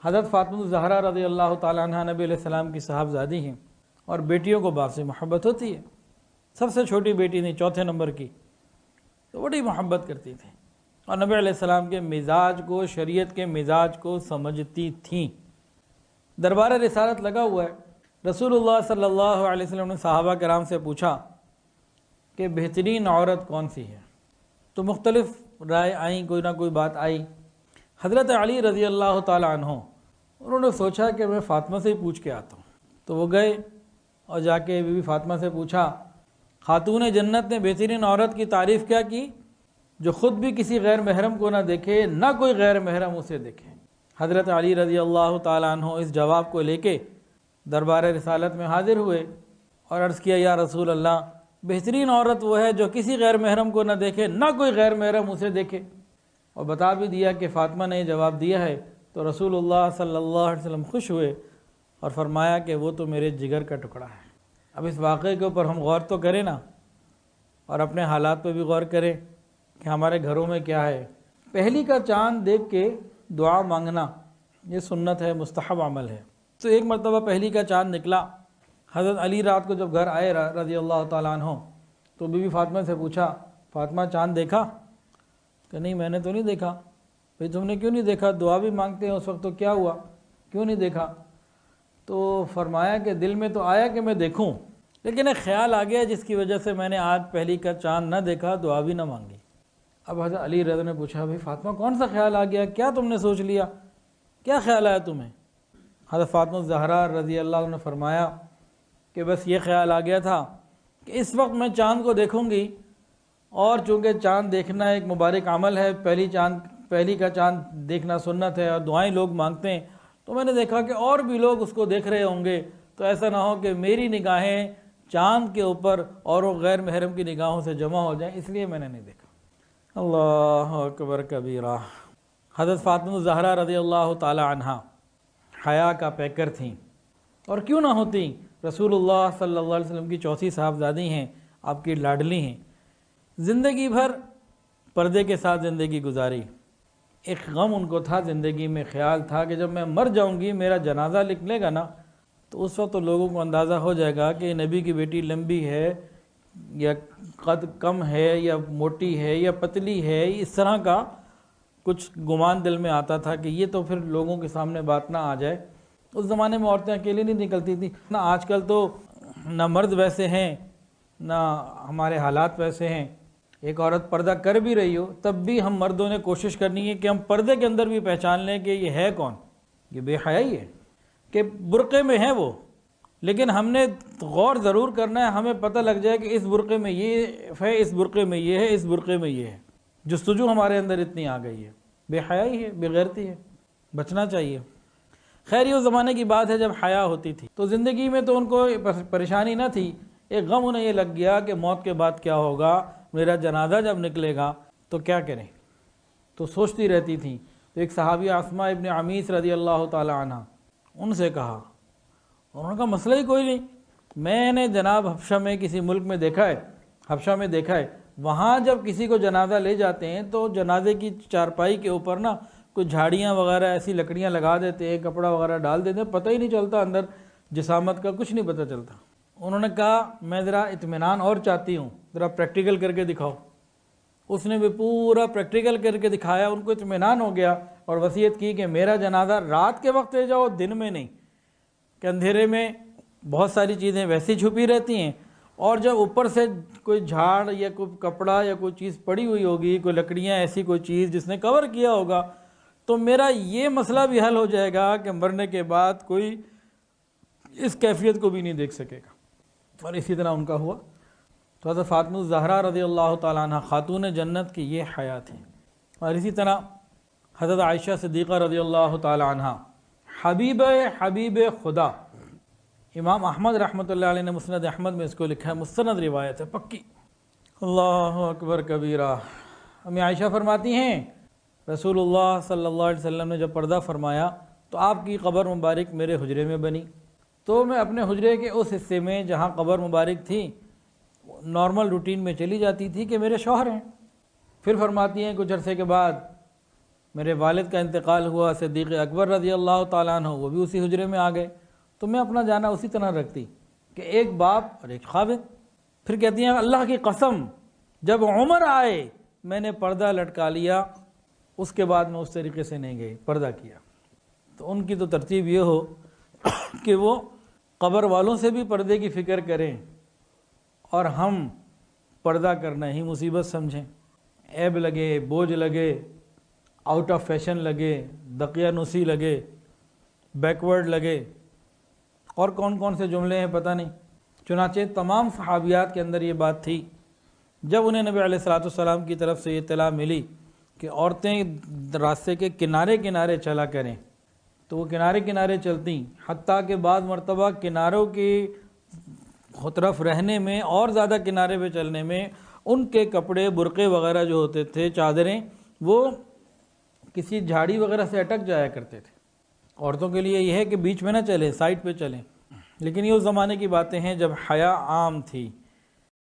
حضرت فاطمہ الزہرا رضی اللہ تعالیٰ عنہ نبی علیہ السلام کی صاحبزادی ہیں، اور بیٹیوں کو باپ سے محبت ہوتی ہے۔ سب سے چھوٹی بیٹی تھی، چوتھے نمبر کی، تو بڑی محبت کرتی تھی اور نبی علیہ السلام کے مزاج کو، شریعت کے مزاج کو سمجھتی تھیں۔ دربار رسالت لگا ہوا ہے، رسول اللہ صلی اللہ علیہ وسلم نے صحابہ کرام سے پوچھا کہ بہترین عورت کون سی ہے؟ تو مختلف رائے آئیں، کوئی نہ کوئی بات آئی۔ حضرت علی رضی اللہ تعالیٰ عنہ انہوں نے سوچا کہ میں فاطمہ سے ہی پوچھ کے آتا ہوں، تو وہ گئے اور جا کے بی بی فاطمہ سے پوچھا۔ خاتون جنت نے بہترین عورت کی تعریف کیا کی؟ جو خود بھی کسی غیر محرم کو نہ دیکھے، نہ کوئی غیر محرم اسے دیکھے۔ حضرت علی رضی اللہ تعالیٰ عنہ اس جواب کو لے کے دربار رسالت میں حاضر ہوئے اور عرض کیا، یا رسول اللہ، بہترین عورت وہ ہے جو کسی غیر محرم کو نہ دیکھے، نہ کوئی غیر محرم اسے دیکھے۔ اور بتا بھی دیا کہ فاطمہ نے یہ جواب دیا ہے، تو رسول اللہ صلی اللہ علیہ وسلم خوش ہوئے اور فرمایا کہ وہ تو میرے جگر کا ٹکڑا ہے۔ اب اس واقعے کے اوپر ہم غور تو کریں نا، اور اپنے حالات پہ بھی غور کریں کہ ہمارے گھروں میں کیا ہے۔ پہلی کا چاند دیکھ کے دعا مانگنا یہ سنت ہے، مستحب عمل ہے۔ تو ایک مرتبہ پہلی کا چاند نکلا، حضرت علی رات کو جب گھر آئے رضی اللہ تعالیٰ عنہ، تو بی بی فاطمہ سے پوچھا، فاطمہ چاند دیکھا؟ کہ نہیں میں نے تو نہیں دیکھا۔ بھئی تم نے کیوں نہیں دیکھا؟ دعا بھی مانگتے ہیں اس وقت، تو کیا ہوا، کیوں نہیں دیکھا؟ تو فرمایا کہ دل میں تو آیا کہ میں دیکھوں، لیکن ایک خیال آ گیا جس کی وجہ سے میں نے آج پہلی کا چاند نہ دیکھا، دعا بھی نہ مانگی۔ اب حضرت علی رضی نے پوچھا، بھئی فاطمہ کون سا خیال آ گیا، کیا تم نے سوچ لیا، کیا خیال آیا تمہیں؟ حضرت فاطمہ الزہرا رضی اللہ عنہ نے فرمایا کہ بس یہ خیال آ گیا تھا کہ اس وقت میں چاند کو دیکھوں گی، اور چونکہ چاند دیکھنا ایک مبارک عمل ہے، پہلی کا چاند دیکھنا سنت ہے اور دعائیں لوگ مانگتے ہیں، تو میں نے دیکھا کہ اور بھی لوگ اس کو دیکھ رہے ہوں گے، تو ایسا نہ ہو کہ میری نگاہیں چاند کے اوپر اور وہ غیر محرم کی نگاہوں سے جمع ہو جائیں، اس لیے میں نے نہیں دیکھا۔ اللہ اکبر کبیرہ۔ حضرت فاطمہ الزہرا رضی اللہ تعالی عنہ حیا کا پیکر تھیں، اور کیوں نہ ہوتی، رسول اللہ صلی اللہ علیہ وسلم کی چوتھی صاحبزادی ہیں، آپ کی لاڈلی ہیں۔ زندگی بھر پردے کے ساتھ زندگی گزاری۔ ایک غم ان کو تھا زندگی میں، خیال تھا کہ جب میں مر جاؤں گی، میرا جنازہ نکلے گا نا، تو اس وقت تو لوگوں کو اندازہ ہو جائے گا کہ نبی کی بیٹی لمبی ہے یا قد کم ہے یا موٹی ہے یا پتلی ہے، اس طرح کا کچھ گمان دل میں آتا تھا کہ یہ تو پھر لوگوں کے سامنے بات نہ آ جائے۔ اس زمانے میں عورتیں اکیلی نہیں نکلتی تھیں، نہ آج کل تو نہ مرد ویسے ہیں نہ ہمارے حالات ویسے ہیں۔ ایک عورت پردہ کر بھی رہی ہو تب بھی ہم مردوں نے کوشش کرنی ہے کہ ہم پردے کے اندر بھی پہچان لیں کہ یہ ہے کون، یہ بے حیائی ہے کہ برقعے میں ہے وہ، لیکن ہم نے غور ضرور کرنا ہے، ہمیں پتہ لگ جائے کہ اس برقعے میں یہ ہے، اس برقعے میں یہ ہے، اس برقعے میں یہ ہے۔ جستجو ہمارے اندر اتنی آ گئی ہے، بے حیائی ہے، بے غیرتی ہے، بچنا چاہیے۔ خیر یہ اس زمانے کی بات ہے جب حیا ہوتی تھی، تو زندگی میں تو ان کو پریشانی نہ تھی، ایک غم انہیں یہ لگ گیا کہ موت کے بعد کیا ہوگا، میرا جنازہ جب نکلے گا تو کیا کریں، تو سوچتی رہتی تھیں۔ تو ایک صحابی اسماء ابن عمیس رضی اللہ تعالی عنہ، ان سے کہا، انہوں نے کہا مسئلہ ہی کوئی نہیں، میں نے جناب حبشہ میں کسی ملک میں دیکھا ہے، حبشہ میں دیکھا ہے، وہاں جب کسی کو جنازہ لے جاتے ہیں تو جنازے کی چارپائی کے اوپر نا کچھ جھاڑیاں وغیرہ ایسی لکڑیاں لگا دیتے ہیں، کپڑا وغیرہ ڈال دیتے ہیں، پتہ ہی نہیں چلتا اندر جسامت کا، کچھ نہیں پتہ چلتا۔ انہوں نے کہا میں ذرا اطمینان اور چاہتی ہوں، ذرا پریکٹیکل کر کے دکھاؤ۔ اس نے بھی پورا پریکٹیکل کر کے دکھایا، ان کو اطمینان ہو گیا، اور وصیت کی کہ میرا جنازہ رات کے وقت لے جاؤ، دن میں نہیں، کہ اندھیرے میں بہت ساری چیزیں ویسی چھپی رہتی ہیں، اور جب اوپر سے کوئی جھاڑ یا کوئی کپڑا یا کوئی چیز پڑی ہوئی ہوگی، کوئی لکڑیاں ایسی کوئی چیز جس نے کور کیا ہوگا، تو میرا یہ مسئلہ بھی حل ہو جائے گا کہ مرنے کے بعد کوئی اس کیفیت کو بھی نہیں دیکھ سکے گا۔ اور اسی طرح ان کا ہوا۔ تو حضرت فاطمہ الزہرا رضی اللہ تعالیٰ عنہ خاتون جنت کی یہ حیات ہیں۔ اور اسی طرح حضرت عائشہ صدیقہ رضی اللہ تعالیٰ عنہ حبیب خدا، امام احمد رحمۃ اللہ علیہ نے مسند احمد میں اس کو لکھا ہے، مستند روایت ہے پکی۔ اللہ اکبر کبیرہ۔ امی عائشہ فرماتی ہیں رسول اللہ صلی اللہ علیہ وسلم نے جب پردہ فرمایا تو آپ کی قبر مبارک میرے حجرے میں بنی، تو میں اپنے حجرے کے اس حصے میں جہاں قبر مبارک تھی نارمل روٹین میں چلی جاتی تھی کہ میرے شوہر ہیں۔ پھر فرماتی ہیں کچھ عرصے کے بعد میرے والد کا انتقال ہوا، صدیق اکبر رضی اللہ تعالیٰ عنہ وہ بھی اسی حجرے میں آ گئے، تو میں اپنا جانا اسی طرح رکھتی کہ ایک باپ اور ایک خاوند۔ پھر کہتی ہیں اللہ کی قسم جب عمر آئے میں نے پردہ لٹکا لیا، اس کے بعد میں اس طریقے سے نہیں گئی، پردہ کیا۔ تو ان کی تو ترتیب یہ ہو کہ وہ قبر والوں سے بھی پردے کی فکر کریں اور ہم پردہ کرنا ہی مصیبت سمجھیں، عیب لگے، بوجھ لگے، آؤٹ آف فیشن لگے، دقیہ نوسی لگے، بیکورڈ لگے، اور کون کون سے جملے ہیں پتہ نہیں۔ چنانچہ تمام صحابیات کے اندر یہ بات تھی، جب انہیں نبی علیہ الصلوۃ والسلام کی طرف سے یہ اطلاع ملی کہ عورتیں راستے کے کنارے کنارے چلا کریں تو وہ کنارے کنارے چلتیں، حتیٰ کہ بعض مرتبہ کناروں کی طرف رہنے میں اور زیادہ کنارے پہ چلنے میں ان کے کپڑے برقعے وغیرہ جو ہوتے تھے، چادریں، وہ کسی جھاڑی وغیرہ سے اٹک جایا کرتے تھے۔ عورتوں کے لیے یہ ہے کہ بیچ میں نہ چلیں، سائڈ پہ چلیں، لیکن یہ اس زمانے کی باتیں ہیں جب حیا عام تھی۔